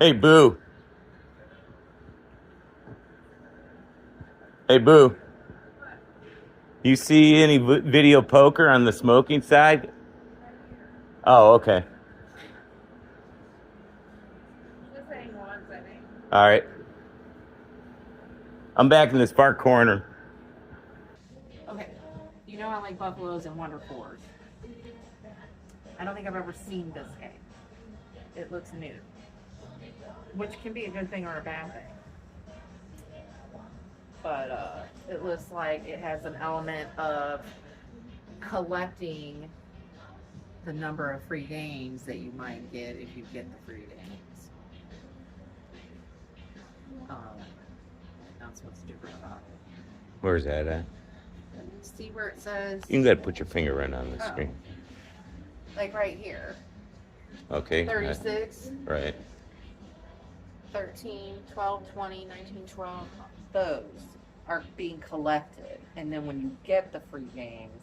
Hey, Boo. Hey, Boo. You see any video poker on the smoking side? Oh, okay. All right. I'm back in this far corner. Okay. You know I like buffaloes and Wonder Fours. I don't think I've ever seen this game. It looks new. Which can be a good thing or a bad thing. But it looks like it has an element of collecting the number of free games that you might get if you get the free games. That's what's different about it. Where's that at? See where it says? You can go ahead and put your finger right on the screen. Like right here. Okay. 36. Right. 13, 12, 20, 19, 12. Those are being collected. And then when you get the free games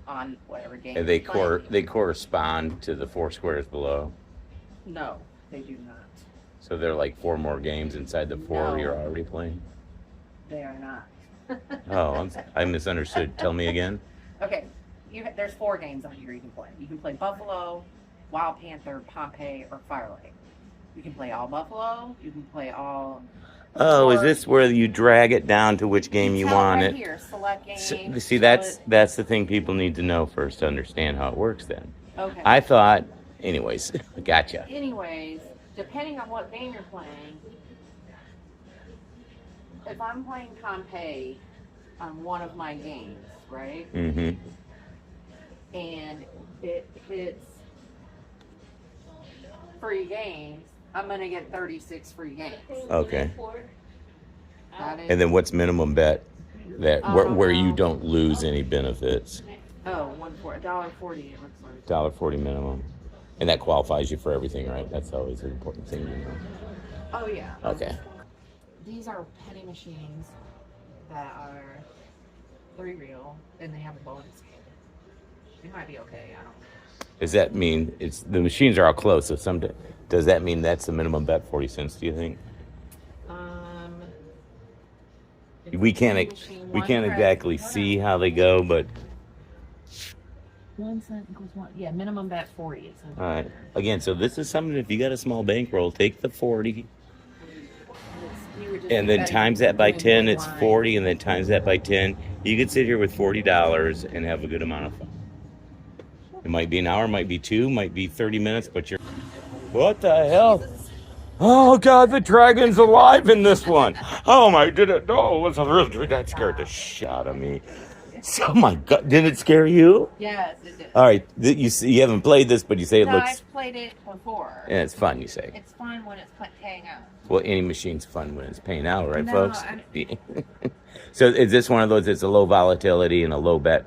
on whatever game And they correspond to the 4 squares below. No, they do not. So they're like 4 more games inside the 4 No. you're already playing? They are not. Oh, I misunderstood. Tell me again. Okay, there's 4 games on here you can play. You can play Buffalo, Wild Panther, Pompeii, or Firelight. You can play all Buffalo. You can play all. Oh, is this where you drag it down to which game you want right it? Here, select game. See, that's the thing people need to know first to understand how it works then. Okay. I thought, anyways, gotcha. Anyways, depending on what game you're playing, if I'm playing Pompeii on one of my games, right? Mm-hmm. And it hits free games, I'm going to get 36 free games. Okay. That is, And then what's minimum bet that where you don't lose any benefits? $1.40 it looks like. $1.40 minimum. And that qualifies you for everything, right? That's always an important thing to know. Oh, yeah. Okay. These are penny machines that are 3 real, and they have a bonus game. It might be okay, I don't know. Does that mean the machines are all close? So does that mean that's the minimum bet, 40 cents? Do you think? We can't exactly see how they go, but 1 cent equals 1. Yeah, minimum bet 40. All right. Again, so this is something. If you got a small bankroll, take the 40, and then times that by 10. It's 40, and then times that by 10. You could sit here with $40 and have a good amount of fun. It might be an hour, might be 2, might be 30 minutes, but you're. What the hell? Oh God, the dragon's alive in this one. Oh my! That scared the shit out of me. Oh my God! Did it scare you? Yes, it did. All right, you see, you haven't played this, but you say it No, looks. I've played it before. And it's fun. You say. It's fun when it's paying out. Well, any machine's fun when it's paying out, right, No, folks? So is this one of those? It's a low volatility and a low bet.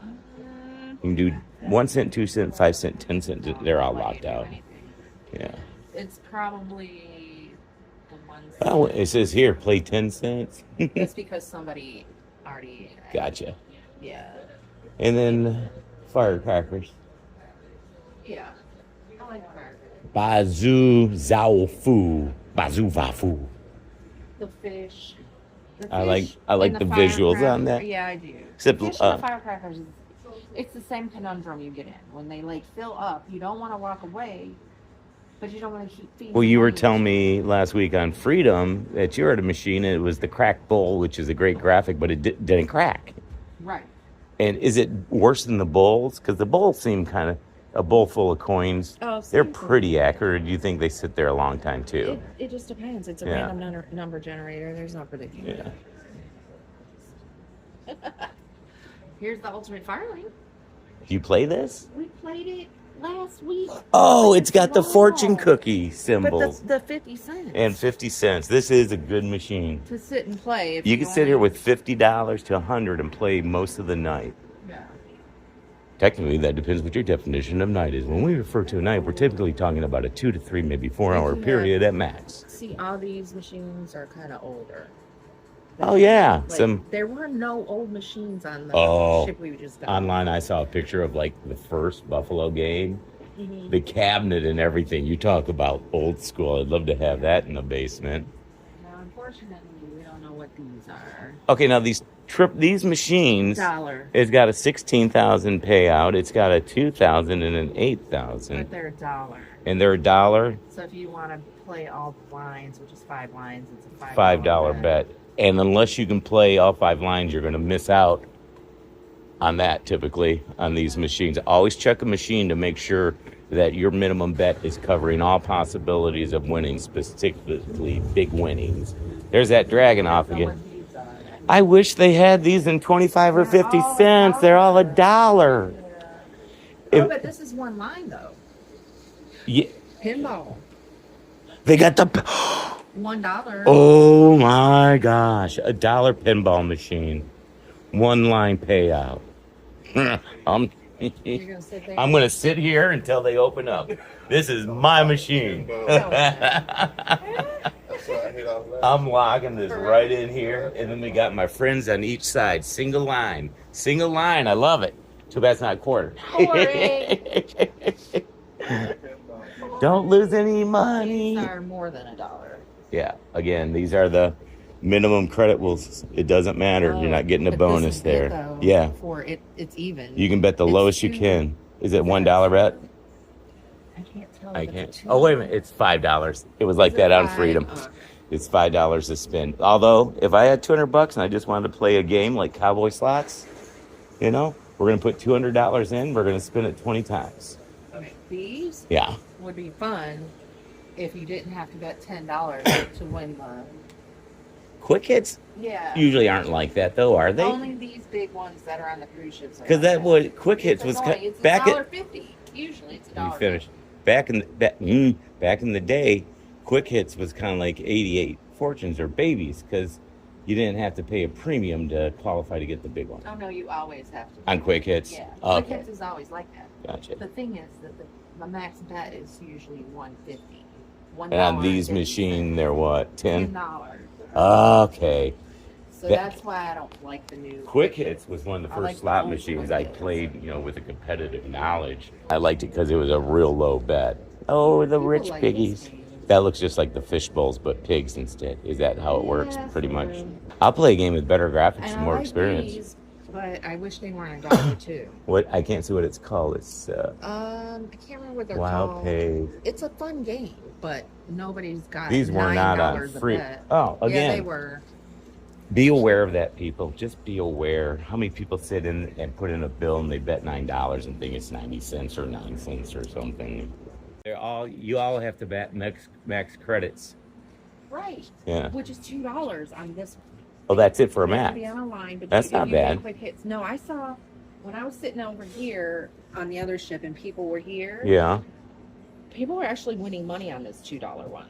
You can do 1 cent, 2 cent, 5 cent, 10 cent. They're all locked out. Yeah. It's probably the ones. Oh, it says here, play 10 cents. It's because somebody already. Gotcha. Yeah. And then firecrackers. Yeah. I like firecrackers. Bazoo Zao Fu. Bazoo Va Fu. The fish. I like and the visuals on firecracker- that. Yeah, I do. Except, The fish and the firecrackers. It's the same conundrum you get in when they like fill up. You don't want to walk away, but you don't want to keep feeding. Well, you were them. telling me last week on Freedom that you were at a machine and it was the crack bowl, which is a great graphic, but it didn't crack. Right. And is it worse than the bowls? Because the bowls seem kind of a bowl full of coins. Oh, They're same pretty accurate. Do you think they sit there a long time too? It just depends. It's a Yeah. random number generator. There's no prediction. Yeah. Here's the ultimate fireling. Do you play this? We played it last week. Oh, it's got the Wow. fortune cookie But symbol the 50 cents. and 50 cents. This is a good machine. to sit and play. If You can sit want. here with $50 to $100 and play most of the night. Yeah. Technically, that depends what your definition of night is. When we refer to a night, we're typically talking about a 2 to 3, maybe 4 hour Yeah. period at max. See, all these machines are kind of older. Oh, yeah. Like, there were no old machines on the Oh, ship we just got. Online, I saw a picture of like the first Buffalo game, Mhm. the cabinet and everything. You talk about old school. I'd love to have that in the basement. Now, unfortunately, we don't know what these are. Okay, now these machines, Dollar. it's got a 16,000 payout. It's got a 2,000 and an 8,000, But they're $1. and they're $1. So if you want to play all lines, which is 5 lines, it's a $5 bet. And unless you can play all 5 lines, you're going to miss out on that typically on these machines. Always check a machine to make sure that your minimum bet is covering all possibilities of winning, specifically big winnings. There's that dragon off again. I wish they had these in 25 or 50 cents. They're all $1. Oh, but this is one line, though. Yeah, Pinball. they got the... $1. Oh my gosh, $1 pinball machine. 1 line payout. I'm You're gonna sit there. I'm gonna sit here until they open up. This is my machine. I'm logging this right in here, and then we got my friends on each side. Single line. Single line. I love it. Too bad it's not quarter. Don't lose any money. These are more than $1. Yeah. Again, these are the minimum credit. It doesn't matter. You're not getting a But bonus this is good, there. though, Yeah. For it's even. You can bet the It's lowest you two- can. Is it $1 bet? I can't tell. I if can't. it's a Oh, wait a minute. It's $5. It was like Is it that on five? Freedom. Oh. It's $5 to spin. Although, if I had $200 and I just wanted to play a game like Cowboy Slots, we're going to put $200 in. We're going to spin it 20 times. Okay, these Yeah. would be fun if you didn't have to bet $10 to win the. Quick hits Yeah. usually aren't like that, though, are they? Only these big ones that are on the cruise ships. Because that would quick hits was it's back at. $1.50. Usually it's Let me $1.50. finish. Back in the day, quick hits was kind of like 88 fortunes or babies because you didn't have to pay a premium to qualify to get the big one. Oh no, you always have to. On quick hits? Yeah. Okay. Quick hits is always like that. Gotcha. The thing is that the max bet is usually $1.50. And on these machines, they're what? 10? $10. Okay. So That- that's why I don't like the new Quick Hits was one of the I first like the slot old machines Quick I Hits. played, with a competitive knowledge. I liked it because it was a real low bet. Oh, the People rich like this piggies. game. That looks just like the fish bowls, but pigs instead. Is that how it works? Yeah, Pretty much. sort of. I'll play a game with better graphics And and I more like experience. these, but I wish they weren't $1 too. What? I can't see what it's called. It's I can't remember what they're Wild called. Pig. It's a fun game, but nobody's got These were not on $9 a free. bet. Oh, Yeah, they again, were. be aware of that, people. Just be aware. How many people sit in and put in a bill and they bet $9 and think it's 90 cents or 9 cents or something? You all have to bet max credits. Right. Yeah. Which is $2 on this Oh, that's it for a You have max. to be on a line, but That's if not you get bad. quick hits. No, I saw when I was sitting over here on the other ship and people were here. Yeah. People were actually winning money on this $2 one.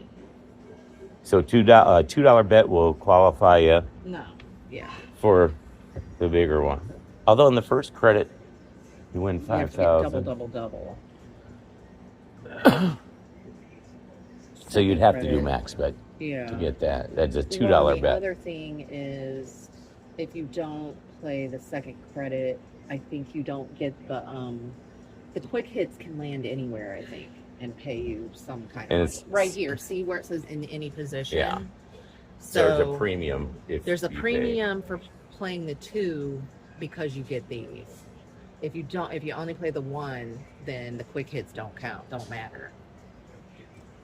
So $2 bet will qualify you No. Yeah. for the bigger one. Although in the first credit, you win You have to get 5,000. double. So you'd have to do max bet Yeah. to get that. That's a $2 Well, the bet. other thing is, if you don't play the second credit, I think you don't get the quick hits can land anywhere, I think, and pay you some kind And of it's- money. Right here. See where it says in any position? Yeah. So There's a premium. there's a you pay. premium for playing the 2 because you get these. If you only play the 1, then the quick hits don't matter.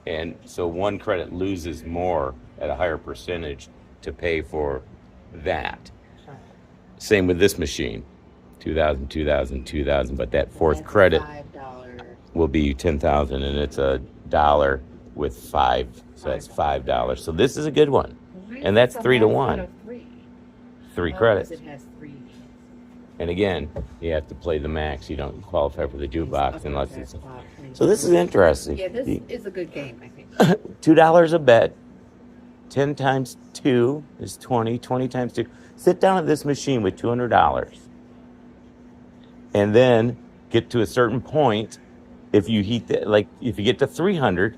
And so one credit loses more at a higher percentage to pay for that. Same with this machine. 2,000, 2,000, 2,000, but that fourth That's credit $5. will be 10,000, and it's $1 with 5, so that's $5. So this is a good one, and that's 3 to 1. 3 credits. It has 3. And again, you have to play the max. You don't qualify for the jukebox unless it's. So this is interesting. Yeah, this is a good game, I think. $2 a bet. 10 times 2 is 20. 20 times 2. Sit down at this machine with $200, and then get to a certain point. If you if you get to 300,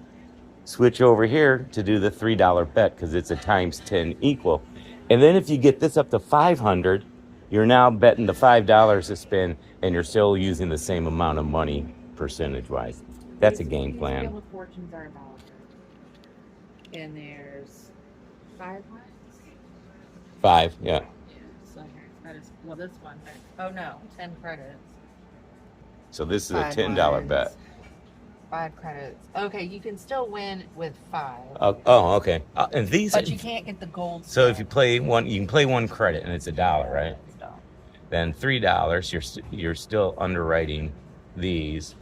switch over here to do the $3 bet because it's a times 10 equal. And then if you get this up to 500, you're now betting the $5 to spin, and you're still using the same amount of money percentage-wise. That's a game plan. Wheel of Fortunes are $1. And there's 5 ones? 5, yeah. So that is, well, this one. Oh no, 10 credits. So this is a 5 $10 ones, bet. 5 credits. Okay, you can still win with 5. Oh, okay. And these. But you can't get the gold. So if you play one, you can play one credit, and it's $1, right? Then $3, you're still underwriting these.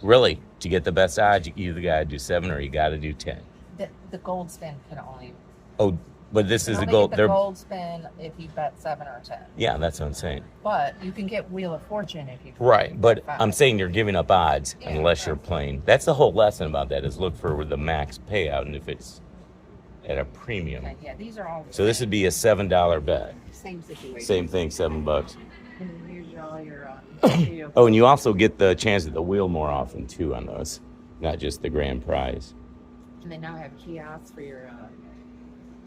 Really, to get the best odds, you either got to do 7 or you got to do 10. The gold spin can only. Oh, but this is the the gold. Get the gold spin if you bet 7 or 10. Yeah, that's what I'm saying. But you can get Wheel of Fortune if you. Right, but 5. I'm saying you're giving up odds Yeah, unless you're playing. That's the whole lesson about that, is look for the max payout, and if it's at a premium. Okay, yeah, these are all. So this would be a $7 bet. Same situation. Same thing, $7. And here's all your. Oh, and you also get the chance at the wheel more often too on those, not just the grand prize. And they now have kiosks for your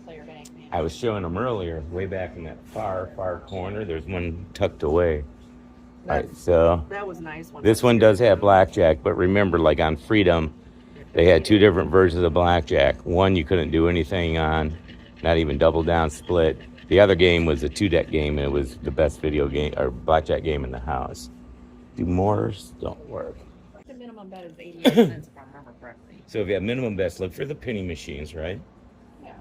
player bank. I was showing them earlier, way back in that far corner. There's one tucked away. All right, so That was nice. this one does have blackjack, but remember, like on Freedom, they had 2 different versions of blackjack. One you couldn't do anything on, not even double down split. The other game was a 2-deck game, and it was the best video game or blackjack game in the house. Do Moors don't work. The minimum bet is 88 cents, if I remember correctly. So if you have minimum bets, look for the penny machines, right? Yeah.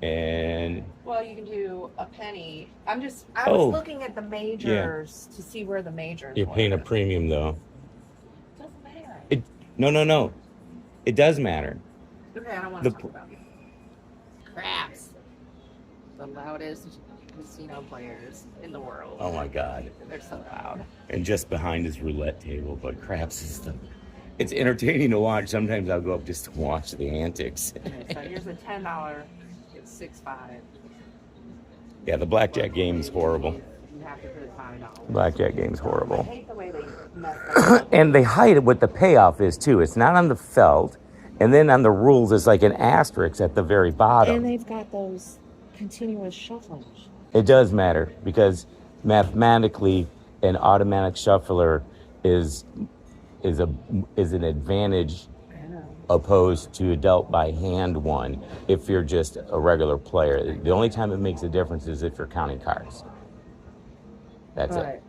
And Well, you can do a penny. I was looking at the majors to see where the majors you're were. paying a premium, though. Doesn't matter. No. It does matter. Okay, I don't want to talk about it. Craps. The loudest casino players in the world. Oh my God. They're so loud. And just behind is roulette table, but craps is it's entertaining to watch. Sometimes I'll go up just to watch the antics. Okay, so here's a $10. It's $6.5. Yeah, the blackjack game is horrible. You have to put $5. Blackjack game's I horrible. hate the way they mess that up. And they hide it what the payoff is too. It's not on the felt, and then on the rules it's like an asterisk at the very bottom. And they've got those continuous shuffling. It does matter because mathematically, an automatic shuffler is an advantage opposed to a dealt by hand one if you're just a regular player. The only time it makes a difference is if you're counting cards. That's it.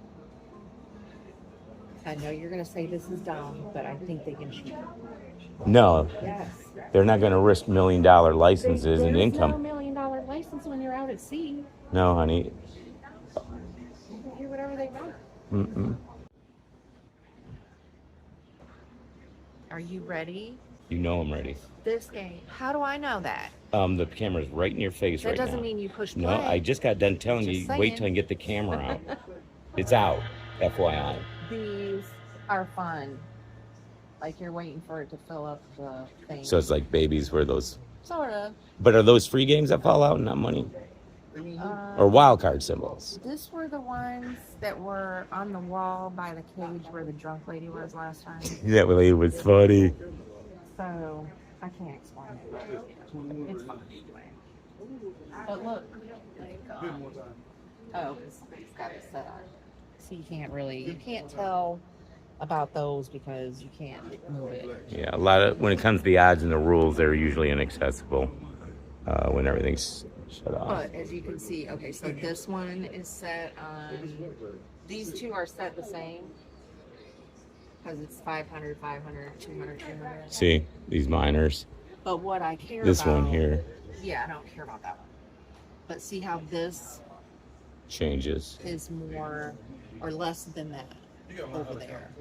I know you're going to say this is dumb, but I think they can cheat. No, Yes. they're not going to risk $1 million licenses and income. There's no $1 million license when you're out at sea. No, honey. You can hear whatever they want. Mm-mm. Are you ready You know I'm ready. This game. How do I know that? The camera's right in your face right now. That doesn't mean you push play. No, I just got done telling Just you, saying. wait till I get the camera out. It's out, FYI. These are fun. Like you're waiting for it to fill up the thing. So it's like babies were those. Sort of. But are those free games that fall out and not money? Or wild card symbols? These were the ones that were on the wall by the cage where the drunk lady was last time. That lady was funny. So, I can't explain it. It's fun. But look, it's got it set up. So you can't tell about those because you can't move it. Yeah, when it comes to the odds and the rules, they're usually inaccessible when everything's shut off. But as you can see, okay, so this one is set on, these two are set the same because it's 500, 500, 200, 200. See, these minors. But what I care this about... one here. Yeah, I don't care about that one. But see how this changes. Is more or less than that over there.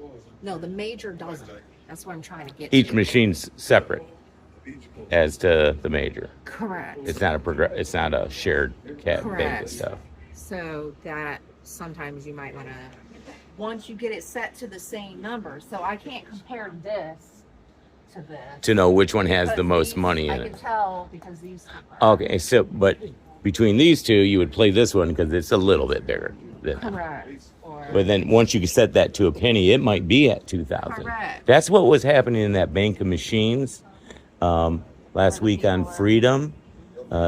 No, the major doesn't. That's what I'm trying to get Each to. machine's separate as to the major. Correct. It's not a shared bank of stuff. So that sometimes you might want to, once you get it set to the same number, so I can't compare this to this. To know which one has the most money in I it. can tell because these two Okay, so, but between these two, you would play this one because it's a little bit bigger. Correct. But then once you set that to a penny, it might be at 2,000. Correct. That's what was happening in that bank of machines last week on Freedom.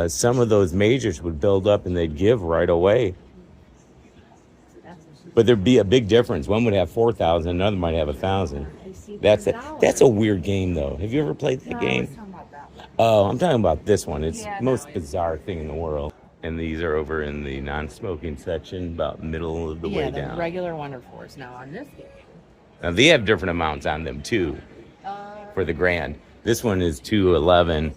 Some of those majors would build up and they'd give right away. But there'd be a big difference. One would have 4,000, another might have 1,000. That's a weird game, though. Have you ever played that game? Oh, I'm talking about this one. It's the most bizarre thing in the world. And these are over in the non-smoking section, about middle of the way down. Yeah, the regular Wonder Fours. Now on this game. Now they have different amounts on them too, for the grand. This one is $2.11,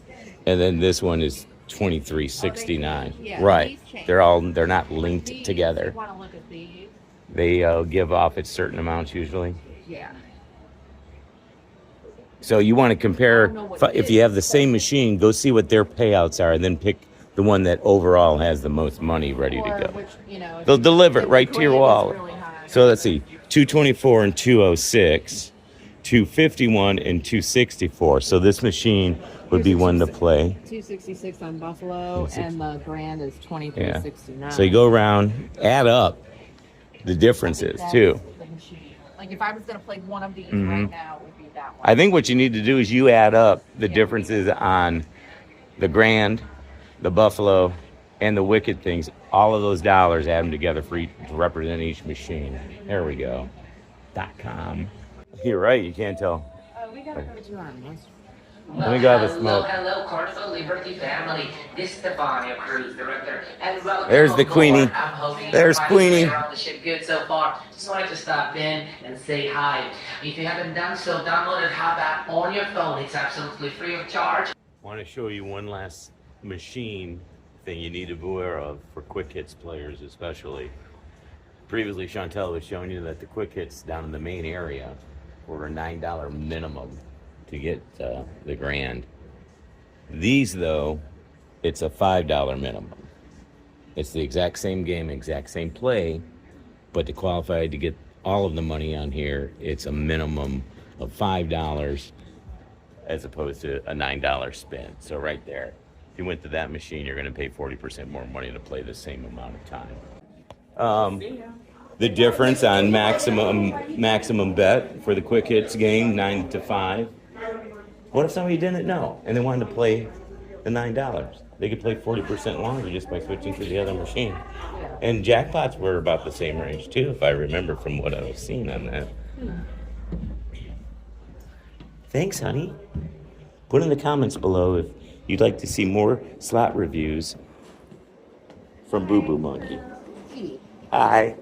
and then this one is $23.69. Right? They're not linked together. Want to look at these? They give off at certain amounts usually. Yeah. So you want to compare. If you have the same machine, go see what their payouts are, and then pick the one that overall has the most money ready to go. Which, they'll deliver it right to your wallet. Really so let's see, 224 and 206, 251 and 264. So this machine would be one to play. 266 on Buffalo, and the grand is 2369. Yeah. So you go around, add up the differences too. Like if I was going to play one of these right now, it would be that one. I think what you need to do is you add up the differences on the grand, the Buffalo, and the Wicked things. All of those dollars, add them together to represent each machine. There we go. .com. You're right, you can't tell. We got to go to our Let me go have a smoke. Hello, Carnival Liberty family. This is Carnival Cruise director, and welcome. There's the Queenie. There's Queenie. Around the ship good so far. Just wanted to stop in and say hi. If you haven't done so, download the Hub app on your phone. It's absolutely free of charge. I want to show you one last machine thing you need to be aware of for quick hits players, especially. Previously, Chantel was showing you that the quick hits down in the main area were a $9 minimum to get the grand. These, though, it's a $5 minimum. It's the exact same game, exact same play, but to qualify to get all of the money on here, it's a minimum of $5 as opposed to a $9 spin. So right there, if you went to that machine, you're going to pay 40% more money to play the same amount of time. The difference on maximum bet for the quick hits game, 9 to 5. What if somebody didn't know and they wanted to play the $9? They could play 40% longer just by switching to the other machine. And jackpots were about the same range too, if I remember from what I was seeing on that. Thanks, honey. Put in the comments below if you'd like to see more slot reviews from Boo Boo Monkey. Hi.